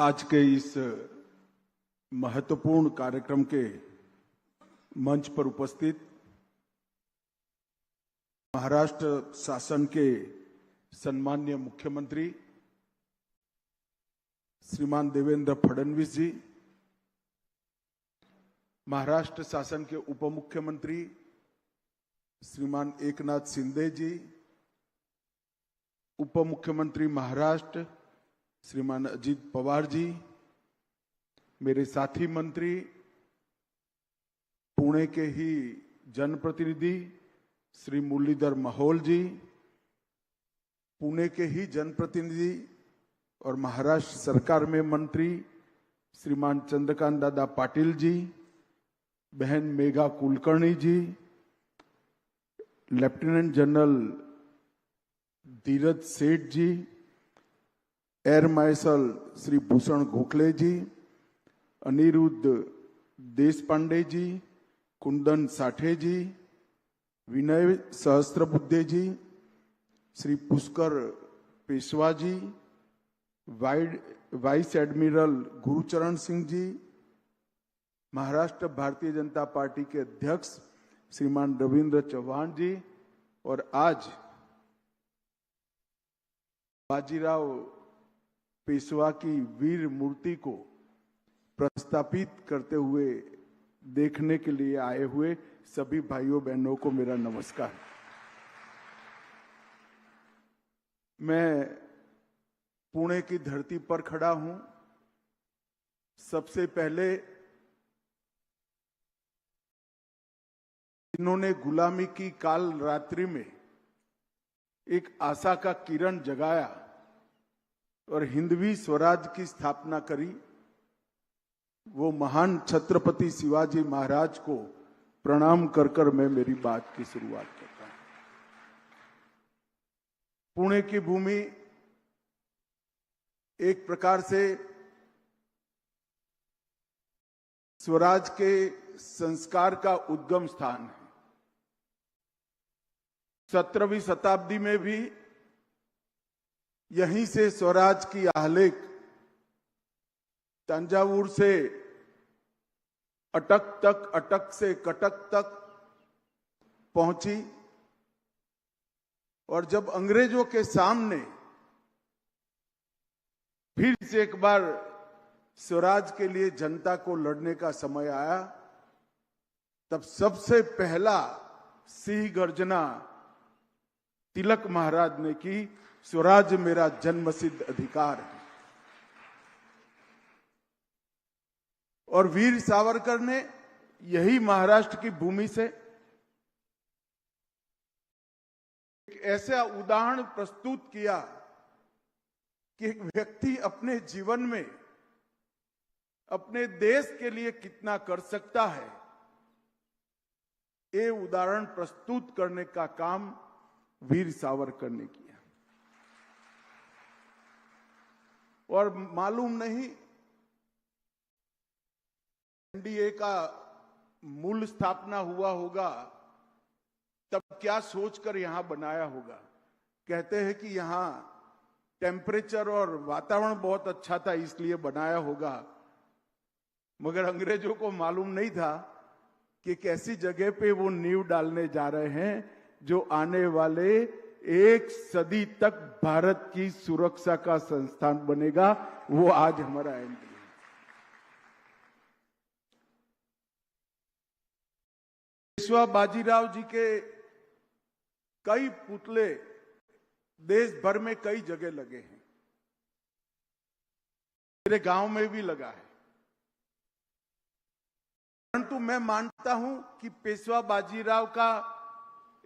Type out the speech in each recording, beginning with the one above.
आज के इस महत्वपूर्ण कार्यक्रम के मंच पर उपस्थित महाराष्ट्र शासन के सम्माननीय मुख्यमंत्री श्रीमान देवेंद्र फडणवीस जी, महाराष्ट्र शासन के उप मुख्यमंत्री श्रीमान एकनाथ शिंदे जी, उप मुख्यमंत्री महाराष्ट्र श्रीमान अजित पवार जी, मेरे साथी मंत्री, पुणे के ही जनप्रतिनिधि श्री मुरलीधर मोहोल जी, पुणे के ही जनप्रतिनिधि और महाराष्ट्र सरकार में मंत्री श्रीमान चंद्रकांत दादा पाटिल जी, बहन मेघा कुलकर्णी जी, लेफ्टिनेंट जनरल धीरज सेठ जी, एयर मार्शल श्री भूषण गोखले जी, अनिरुद्ध देशपांडे जी, कुंदन साठे जी, विनय सहस्त्रबुद्धे जी, श्री पुष्कर पेशवा जी, vice admiral Gurucharan Singh ji, Maharashtra Bharatiya Janata party के अध्यक्ष श्रीमान रविंद्र चौहान जी, और आज बाजीराव पेशवा की वीर मूर्ति को प्रस्थापित करते हुए देखने के लिए आए हुए सभी भाइयों बहनों को मेरा नमस्कार। मैं पुणे की धरती पर खड़ा हूं। सबसे पहले इन्होंने गुलामी की काल रात्रि में एक आशा का किरण जगाया और हिंदवी स्वराज की स्थापना करी, वो महान छत्रपति शिवाजी महाराज को प्रणाम कर कर मैं मेरी बात की शुरुआत करता हूं। पुणे की भूमि एक प्रकार से स्वराज के संस्कार का उद्गम स्थान है। 17वीं शताब्दी में भी यहीं से स्वराज की आलेख तंजावुर से अटक तक, अटक से कटक तक पहुंची, और जब अंग्रेजों के सामने फिर से एक बार स्वराज के लिए जनता को लड़ने का समय आया, तब सबसे पहला सिंह गर्जना तिलक महाराज ने की, स्वराज मेरा जन्मसिद्ध अधिकार है। और वीर सावरकर ने यही महाराष्ट्र की भूमि से एक ऐसा उदाहरण प्रस्तुत किया कि एक व्यक्ति अपने जीवन में अपने देश के लिए कितना कर सकता है, ये उदाहरण प्रस्तुत करने का काम वीर सावरकर ने किया। और मालूम नहीं एनडीए का मूल स्थापना हुआ होगा तब क्या सोचकर यहां बनाया होगा। कहते हैं कि यहां टेम्परेचर और वातावरण बहुत अच्छा था इसलिए बनाया होगा, मगर अंग्रेजों को मालूम नहीं था कि कैसी जगह पे वो नींव डालने जा रहे हैं जो आने वाले एक सदी तक भारत की सुरक्षा का संस्थान बनेगा। वो आज हमारा एनडीए। पेशवा बाजीराव जी के कई पुतले देश भर में कई जगह लगे हैं, मेरे गांव में भी लगा है। परंतु मैं मानता हूं कि पेशवा बाजीराव का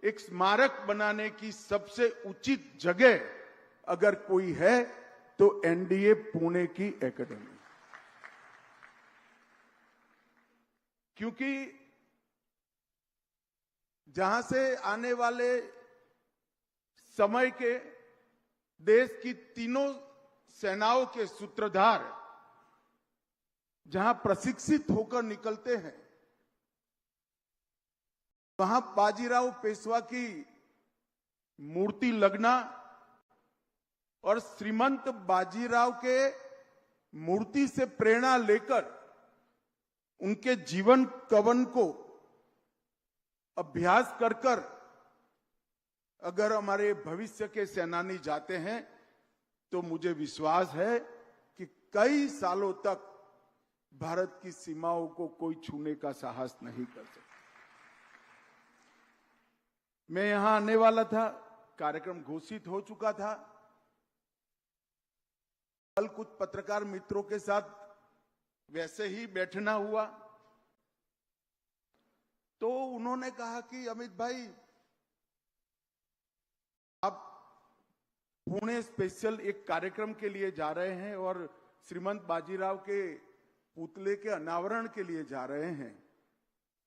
एक स्मारक बनाने की सबसे उचित जगह अगर कोई है तो एनडीए पुणे की एकेडमी, क्योंकि जहां से आने वाले समय के देश की तीनों सेनाओं के सूत्रधार जहां प्रशिक्षित होकर निकलते हैं, वहां बाजीराव पेशवा की मूर्ति लगना और श्रीमंत बाजीराव के मूर्ति से प्रेरणा लेकर उनके जीवन कवन को अभ्यास कर कर अगर हमारे भविष्य के सेनानी जाते हैं तो मुझे विश्वास है कि कई सालों तक भारत की सीमाओं को कोई छूने का साहस नहीं कर सकता। मैं यहां आने वाला था, कार्यक्रम घोषित हो चुका था। कल कुछ पत्रकार मित्रों के साथ वैसे ही बैठना हुआ तो उन्होंने कहा कि अमित भाई, आप पुणे स्पेशल एक कार्यक्रम के लिए जा रहे हैं और श्रीमंत बाजीराव के पुतले के अनावरण के लिए जा रहे हैं,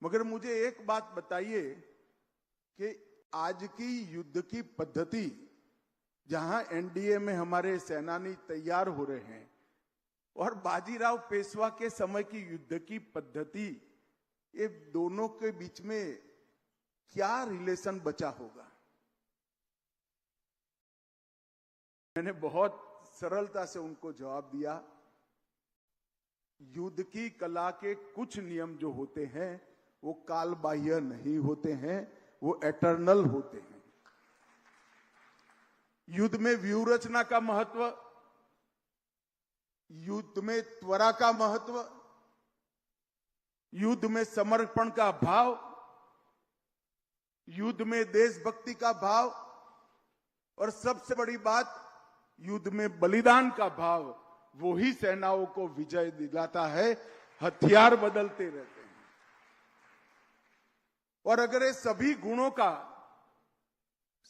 मगर मुझे एक बात बताइए कि आज की युद्ध की पद्धति, जहां एनडीए में हमारे सेनानी तैयार हो रहे हैं, और बाजीराव पेशवा के समय की युद्ध की पद्धति, ये दोनों के बीच में क्या रिलेशन बचा होगा? मैंने बहुत सरलता से उनको जवाब दिया, युद्ध की कला के कुछ नियम जो होते हैं वो काल बाह्य नहीं होते हैं, वो एटर्नल होते हैं। युद्ध में व्यूह रचना का महत्व, युद्ध में त्वरा का महत्व, युद्ध में समर्पण का भाव, युद्ध में देशभक्ति का भाव, और सबसे बड़ी बात, युद्ध में बलिदान का भाव, वो ही सेनाओं को विजय दिलाता है। हथियार बदलते रहते हैं, और अगर ये सभी गुणों का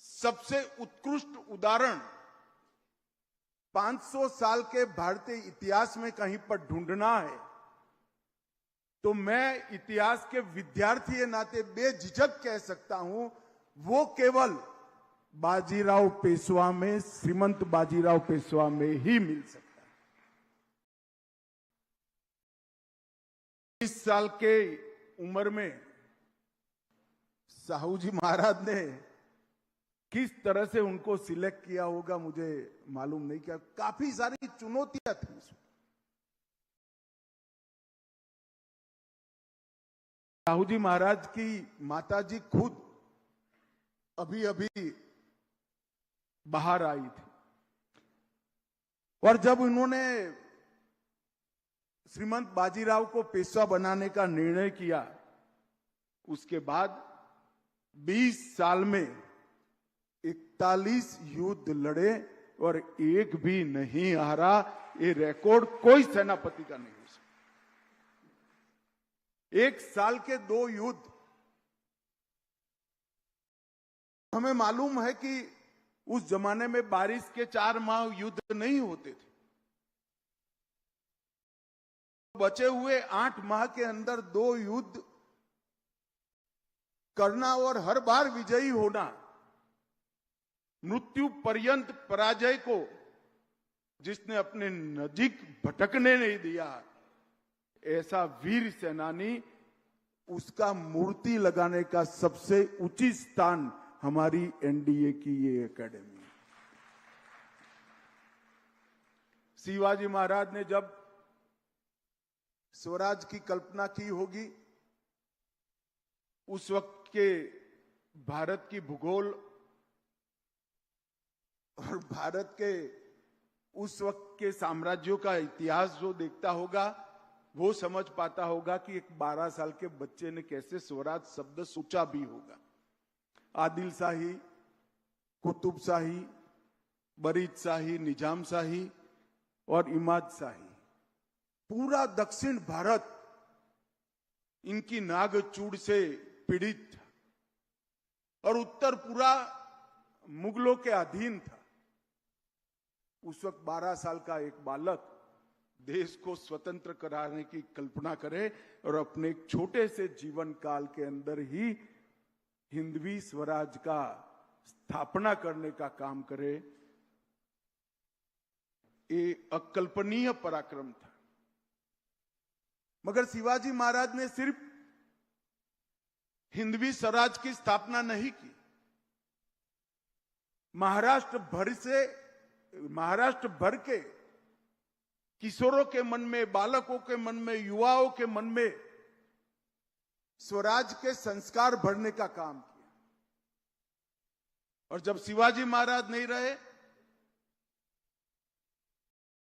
सबसे उत्कृष्ट उदाहरण 500 साल के भारतीय इतिहास में कहीं पर ढूंढना है तो मैं इतिहास के विद्यार्थी के नाते बेझिझक कह सकता हूं, वो केवल बाजीराव पेशवा में, श्रीमंत बाजीराव पेशवा में ही मिल सकता है। 20 साल के उम्र में साहू जी महाराज ने किस तरह से उनको सिलेक्ट किया होगा मुझे मालूम नहीं, क्या काफी सारी चुनौतियां थी। साहू जी महाराज की माताजी खुद अभी अभी बाहर आई थी, और जब उन्होंने श्रीमंत बाजीराव को पेशवा बनाने का निर्णय किया, उसके बाद 20 साल में 41 युद्ध लड़े और एक भी नहीं हारा। ये रिकॉर्ड कोई सेनापति का नहीं हो सकता। एक साल के 2 युद्ध, हमें मालूम है कि उस जमाने में बारिश के 4 माह युद्ध नहीं होते थे। बचे हुए 8 माह के अंदर 2 युद्ध करना और हर बार विजयी होना, मृत्यु पर्यंत पराजय को जिसने अपने नजीक भटकने नहीं दिया, ऐसा वीर सेनानी, उसका मूर्ति लगाने का सबसे उचित स्थान हमारी एनडीए की ये एकेडमी है। शिवाजी महाराज ने जब स्वराज की कल्पना की होगी, उस वक्त के भारत की भूगोल और भारत के उस वक्त के साम्राज्यों का इतिहास जो देखता होगा, वो समझ पाता होगा कि एक 12 साल के बच्चे ने कैसे स्वराज शब्द सोचा भी होगा। आदिल शाही, कुतुब शाही, बरीद शाही, निजाम शाही और इमाद शाही, पूरा दक्षिण भारत इनकी नागचूड़ से पीड़ित था और उत्तर पूरा मुगलों के अधीन था। उस वक्त 12 साल का एक बालक देश को स्वतंत्र कराने की कल्पना करे और अपने एक छोटे से जीवन काल के अंदर ही हिंदवी स्वराज का स्थापना करने का काम करे, ये अकल्पनीय पराक्रम था। मगर शिवाजी महाराज ने सिर्फ हिंदवी स्वराज की स्थापना नहीं की, महाराष्ट्र भर के किशोरों के मन में, बालकों के मन में, युवाओं के मन में स्वराज के संस्कार भरने का काम किया। और जब शिवाजी महाराज नहीं रहे,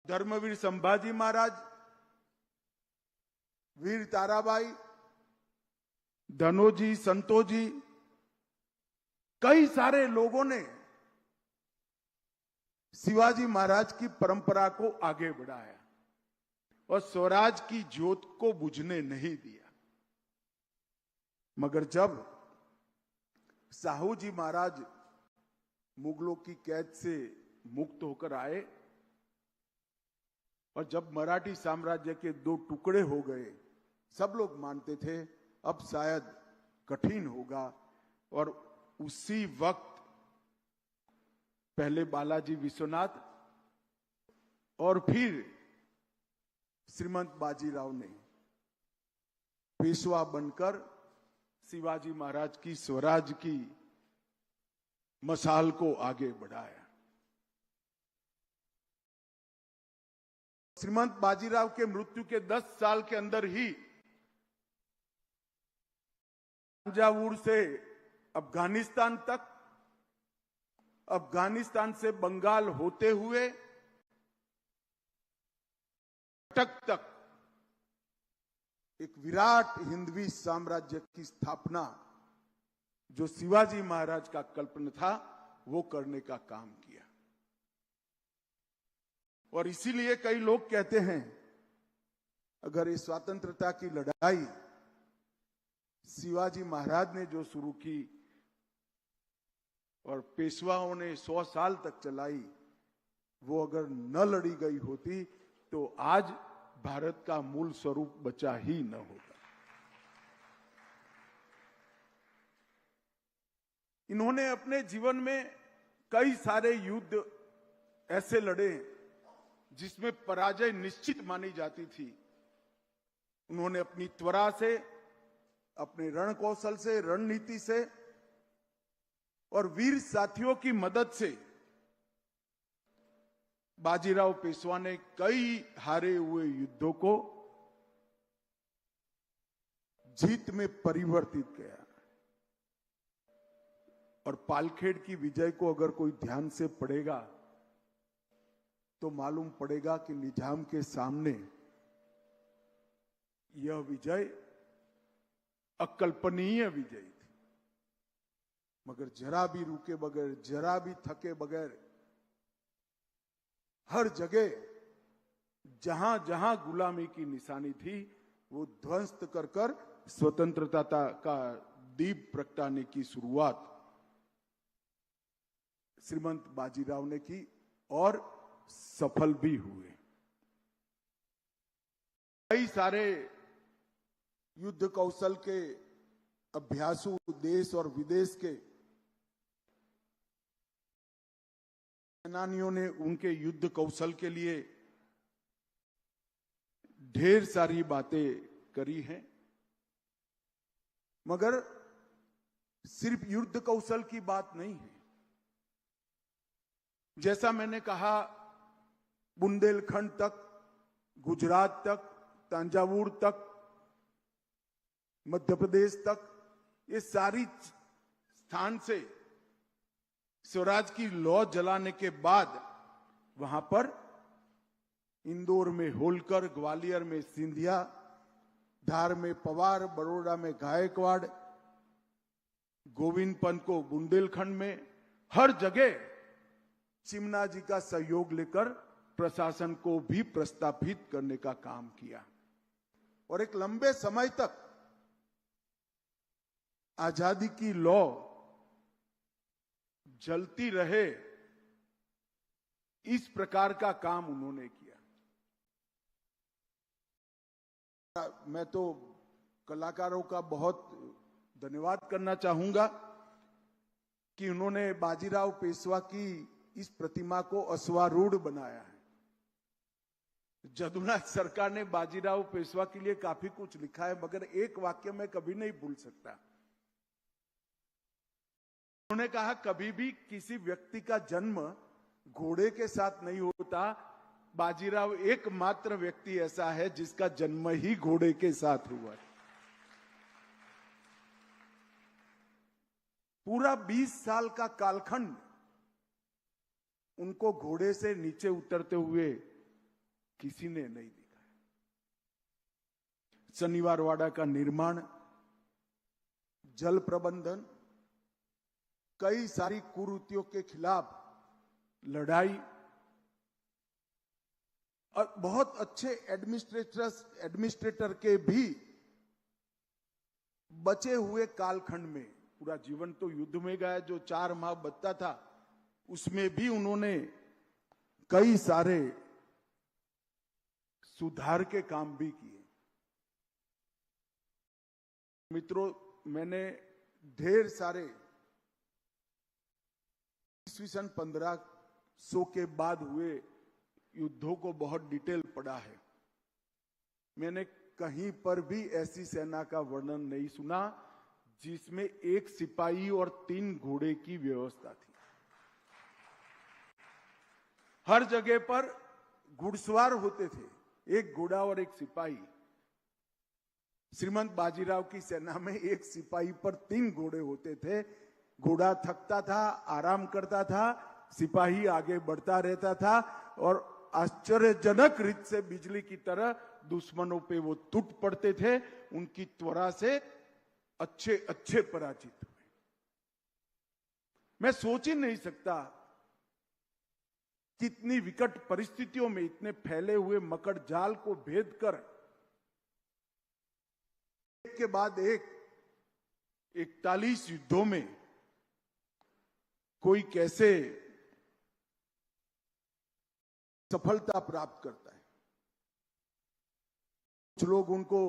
धर्मवीर संभाजी महाराज, वीर ताराबाई, धनोजी, संतोजी, कई सारे लोगों ने शिवाजी महाराज की परंपरा को आगे बढ़ाया और स्वराज की ज्योत को बुझने नहीं दिया। मगर जब साहू जी महाराज मुगलों की कैद से मुक्त होकर आए और जब मराठी साम्राज्य के दो टुकड़े हो गए, सब लोग मानते थे अब शायद कठिन होगा। और उसी वक्त पहले बालाजी विश्वनाथ और फिर श्रीमंत बाजीराव ने पेशवा बनकर शिवाजी महाराज की स्वराज की मशाल को आगे बढ़ाया। श्रीमंत बाजीराव के मृत्यु के 10 साल के अंदर ही तंजावुर से अफगानिस्तान तक, अफगानिस्तान से बंगाल होते हुए तक एक विराट हिंदवी साम्राज्य की स्थापना जो शिवाजी महाराज का कल्पना था वो करने का काम किया। और इसीलिए कई लोग कहते हैं अगर ये स्वतंत्रता की लड़ाई शिवाजी महाराज ने जो शुरू की और पेशवाओं ने 100 साल तक चलाई, वो अगर न लड़ी गई होती तो आज भारत का मूल स्वरूप बचा ही न होता। इन्होंने अपने जीवन में कई सारे युद्ध ऐसे लड़े जिसमें पराजय निश्चित मानी जाती थी। उन्होंने अपनी त्वरा से, अपने रण कौशल से, रणनीति से और वीर साथियों की मदद से बाजीराव पेशवा ने कई हारे हुए युद्धों को जीत में परिवर्तित किया। और पालखेड़ की विजय को अगर कोई ध्यान से पढ़ेगा तो मालूम पड़ेगा कि निजाम के सामने यह विजय अकल्पनीय विजय थी। मगर जरा भी रुके बगैर, जरा भी थके बगैर हर जगह जहां जहां गुलामी की निशानी थी वो ध्वस्त कर कर स्वतंत्रता का दीप प्रगटाने की शुरुआत श्रीमंत बाजीराव ने की और सफल भी हुए। कई सारे युद्ध कौशल के अभ्यासु देश और विदेश के सेनानियों ने उनके युद्ध कौशल के लिए ढेर सारी बातें करी हैं, मगर सिर्फ युद्ध कौशल की बात नहीं है। जैसा मैंने कहा, बुंदेलखंड तक, गुजरात तक, तंजावुर तक, मध्य प्रदेश तक, ये सारी स्थान से स्वराज की लौ जलाने के बाद वहां पर इंदौर में होलकर, ग्वालियर में सिंधिया, धार में पवार, बड़ौदा में गायकवाड़, गोविंद पंत को बुंदेलखंड में, हर जगह चिमना जी का सहयोग लेकर प्रशासन को भी प्रस्तापित करने का काम किया। और एक लंबे समय तक आजादी की लौ जलती रहे, इस प्रकार का काम उन्होंने किया। मैं तो कलाकारों का बहुत धन्यवाद करना चाहूंगा कि उन्होंने बाजीराव पेशवा की इस प्रतिमा को अश्वारूढ़ बनाया है। जदुनाथ सरकार ने बाजीराव पेशवा के लिए काफी कुछ लिखा है, मगर एक वाक्य मैं कभी नहीं भूल सकता। उन्होंने कहा, कभी भी किसी व्यक्ति का जन्म घोड़े के साथ नहीं होता, बाजीराव एकमात्र व्यक्ति ऐसा है जिसका जन्म ही घोड़े के साथ हुआ है। पूरा 20 साल का कालखंड उनको घोड़े से नीचे उतरते हुए किसी ने नहीं देखा है। शनिवारवाड़ा का निर्माण, जल प्रबंधन, कई सारी कुरीतियों के खिलाफ लड़ाई और बहुत अच्छे एडमिनिस्ट्रेटर के भी बचे हुए कालखंड में, पूरा जीवन तो युद्ध में गया, जो 4 माह बचता था उसमें भी उन्होंने कई सारे सुधार के काम भी किए। मित्रों, मैंने ढेर सारे ईस्वी सन 1500 के बाद हुए युद्धों को बहुत डिटेल पढ़ा है। मैंने कहीं पर भी ऐसी सेना का वर्णन नहीं सुना जिसमें 1 सिपाही और 3 घोड़े की व्यवस्था थी। हर जगह पर घुड़सवार होते थे, 1 घोड़ा और 1 सिपाही। श्रीमंत बाजीराव की सेना में 1 सिपाही पर 3 घोड़े होते थे। घोड़ा थकता था, आराम करता था, सिपाही आगे बढ़ता रहता था और आश्चर्यजनक रीत से बिजली की तरह दुश्मनों पे वो टूट पड़ते थे। उनकी त्वरा से अच्छे अच्छे पराजित हुए। मैं सोच ही नहीं सकता कितनी विकट परिस्थितियों में इतने फैले हुए मकड़ जाल को भेद कर एक के बाद एक 41 युद्धों में कोई कैसे सफलता प्राप्त करता है। कुछ लोग उनको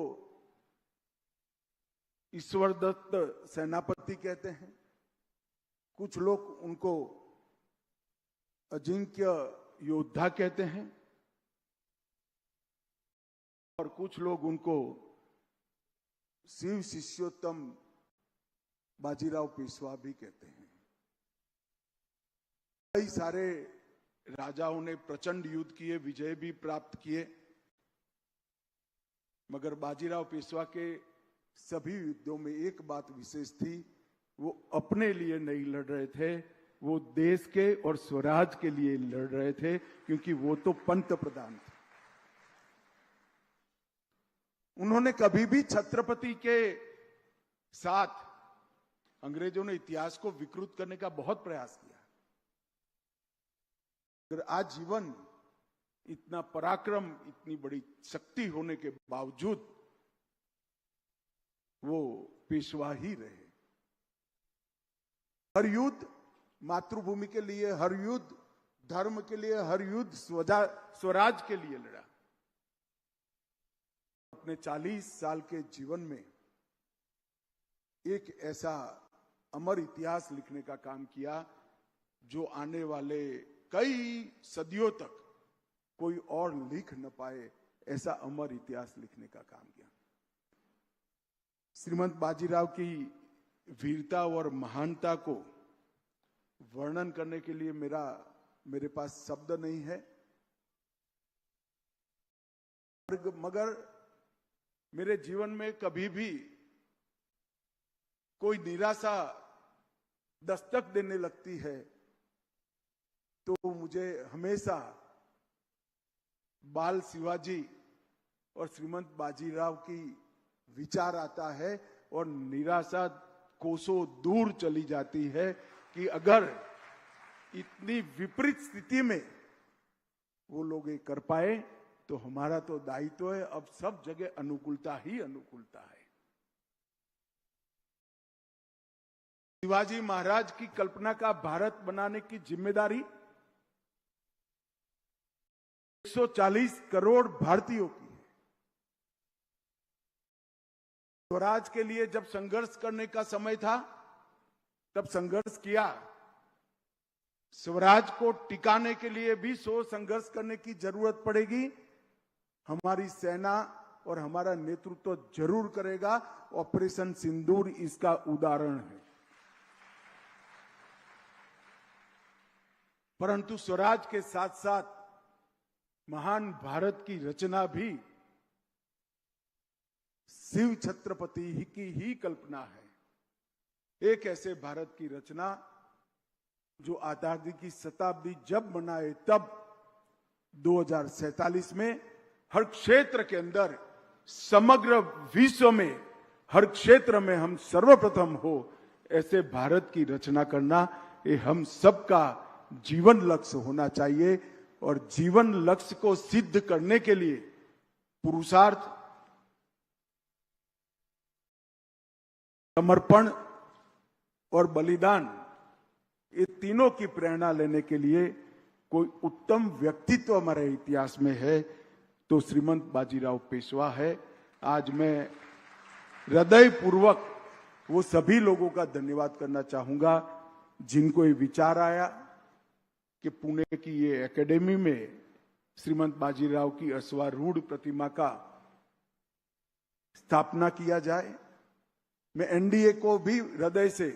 ईश्वर दत्त सेनापति कहते हैं, कुछ लोग उनको अजिंक्य योद्धा कहते हैं और कुछ लोग उनको शिव शिष्योत्तम बाजीराव पेशवा भी कहते हैं। कई सारे राजाओं ने प्रचंड युद्ध किए, विजय भी प्राप्त किए, मगर बाजीराव पेशवा के सभी युद्धों में एक बात विशेष थी, वो अपने लिए नहीं लड़ रहे थे, वो देश के और स्वराज के लिए लड़ रहे थे, क्योंकि वो तो पंत प्रधान थे। उन्होंने कभी भी छत्रपति के साथ, अंग्रेजों ने इतिहास को विकृत करने का बहुत प्रयास किया, अगर आजीवन इतना पराक्रम, इतनी बड़ी शक्ति होने के बावजूद वो पेशवा ही रहे। हर युद्ध मातृभूमि के लिए, हर युद्ध धर्म के लिए, हर युद्ध स्वराज के लिए लड़ा। अपने 40 साल के जीवन में एक ऐसा अमर इतिहास लिखने का काम किया जो आने वाले कई सदियों तक कोई और लिख न पाए, ऐसा अमर इतिहास लिखने का काम किया। श्रीमंत बाजीराव की वीरता और महानता को वर्णन करने के लिए मेरे पास शब्द नहीं है, मगर मेरे जीवन में कभी भी कोई निराशा दस्तक देने लगती है तो मुझे हमेशा बाल शिवाजी और श्रीमंत बाजीराव की विचार आता है और निराशा कोसों दूर चली जाती है कि अगर इतनी विपरीत स्थिति में वो लोग ये कर पाए तो हमारा तो दायित्व है। अब सब जगह अनुकूलता ही अनुकूलता है। शिवाजी महाराज की कल्पना का भारत बनाने की जिम्मेदारी 140 करोड़ भारतीयों की है। स्वराज के लिए जब संघर्ष करने का समय था तब संघर्ष किया, स्वराज को टिकाने के लिए भी संघर्ष करने की जरूरत पड़ेगी। हमारी सेना और हमारा नेतृत्व जरूर करेगा। ऑपरेशन सिंदूर इसका उदाहरण है। परंतु स्वराज के साथ साथ महान भारत की रचना भी शिव छत्रपति की ही कल्पना है। एक ऐसे भारत की रचना जो आजादी की शताब्दी जब मनाए तब 2047 में हर क्षेत्र के अंदर समग्र विश्व में हर क्षेत्र में हम सर्वप्रथम हो, ऐसे भारत की रचना करना ये हम सबका जीवन लक्ष्य होना चाहिए। और जीवन लक्ष्य को सिद्ध करने के लिए पुरुषार्थ, समर्पण और बलिदान, ये तीनों की प्रेरणा लेने के लिए कोई उत्तम व्यक्तित्व हमारे इतिहास में है तो श्रीमंत बाजीराव पेशवा है। आज मैं हृदय पूर्वक वो सभी लोगों का धन्यवाद करना चाहूंगा जिनको ये विचार आया कि पुणे की ये एकेडमी में श्रीमंत बाजीराव की अश्वारूढ़ प्रतिमा का स्थापना किया जाए। मैं एनडीए को भी हृदय से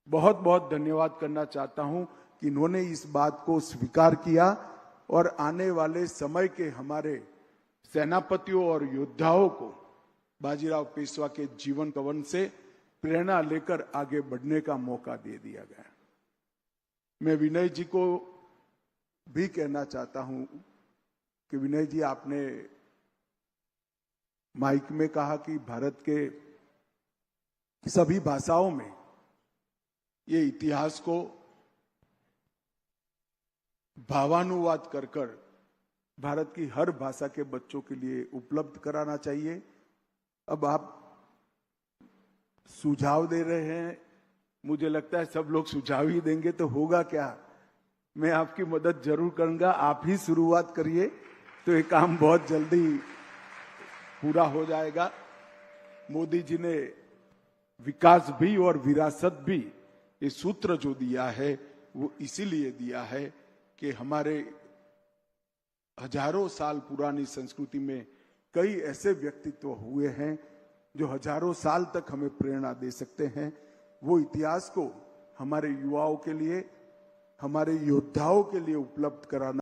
बहुत बहुत धन्यवाद करना चाहता हूं कि इन्होंने इस बात को स्वीकार किया और आने वाले समय के हमारे सेनापतियों और योद्धाओं को बाजीराव पेशवा के जीवन कवन से प्रेरणा लेकर आगे बढ़ने का मौका दे दिया गया। मैं विनय जी को भी कहना चाहता हूं कि विनय जी, आपने माइक में कहा कि भारत के सभी भाषाओं में ये इतिहास को भावानुवाद कर कर भारत की हर भाषा के बच्चों के लिए उपलब्ध कराना चाहिए। अब आप सुझाव दे रहे हैं, मुझे लगता है सब लोग सुझाव ही देंगे तो होगा क्या। मैं आपकी मदद जरूर करूंगा, आप ही शुरुआत करिए तो ये काम बहुत जल्दी पूरा हो जाएगा। मोदी जी ने विकास भी और विरासत भी, ये सूत्र जो दिया है वो इसीलिए दिया है कि हमारे हजारों साल पुरानी संस्कृति में कई ऐसे व्यक्तित्व हुए हैं जो हजारों साल तक हमें प्रेरणा दे सकते हैं। वो इतिहास को हमारे युवाओं के लिए, हमारे योद्धाओं के लिए उपलब्ध कराना